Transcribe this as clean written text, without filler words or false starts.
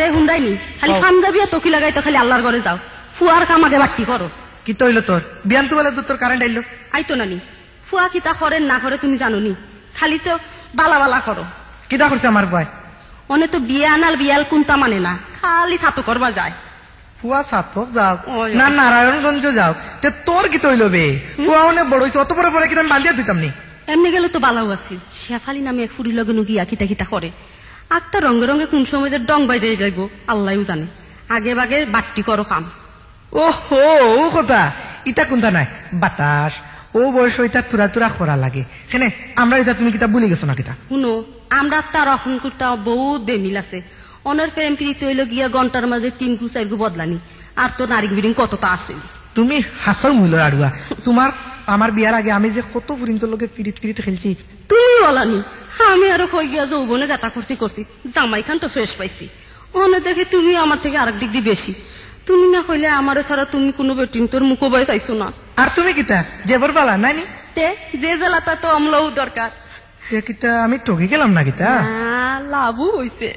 রে হুন্ডাইনি খালি ফামজাবি আর তকি লাগাই তো খালি আল্লাহর ঘরে যাও ফুয়ার কাম আগে বাট্টি করো কি তো হইলো তোর বিয়ান তো বলে তোর কারেন্ট আইলো আইতো নানি ফুয়া কিতা করেন না করে তুমি জানো নি খালি তো বালা বালা করো কিতা করছে আমার ভাই অনে তো বিয়ে আনাল বিয়াল কোনটা মানে না খালি ছাতো করবা যায় ফুয়া সাতক যাও না নারায়ণগঞ্জ যাও তে তোর কি তৈল বে ফুয়া অনেক বড় হইছে অত বড় বড় কি আমি বান্ধিয়া দিতাম নি এমনি গেলে তো বালাও আছিল শেফালি নামে এক ফুরি লগে গিয়া কিতা কিতা করে আক্তা রঙে রঙে কোন সময় যে ডং বাইরে যাইব আল্লাহও জানে আগে বাগে বাট্টি করো কাম ওহো ও কথা ইটা কোনটা নাই বাতাস ও বয়স ইটা তুরা তুরা করা লাগে হেনে আমরা এটা তুমি কিতা ভুলে গেছো না কিতা শুনো আমরা তার অখন করতে বহুত বেমিল আছে অনের প্রেম প্রীতি হইল গিয়া ঘন্টার মাঝে 3 গু 4 গু বদলানি আর তো নারী বিরিং কতটা আছে তুমি হাসল মূল্য আড়ুয়া তোমার আমার বিয়ার আগে আমি যে কত ফুরিন্তর লোকে ফিরিত ফিরিত খেলছি তুমি বলানি আমি আরো কই গিয়া যৌবনে যাতা করছি জামাই খান তো ফ্রেশ পাইছি অনে দেখে তুমি আমার থেকে আরেক ডিগ্রি বেশি তুমি না কইলে আমারে ছাড়া তুমি কোনো বেটিন তোর মুখো বয় চাইছো না আর তুমি কিতা জেবর বালা নানি তে যে জেলাটা তো আমলাও দরকার তে কিতা আমি ঠকে গেলাম না কিতা লাভও হইছে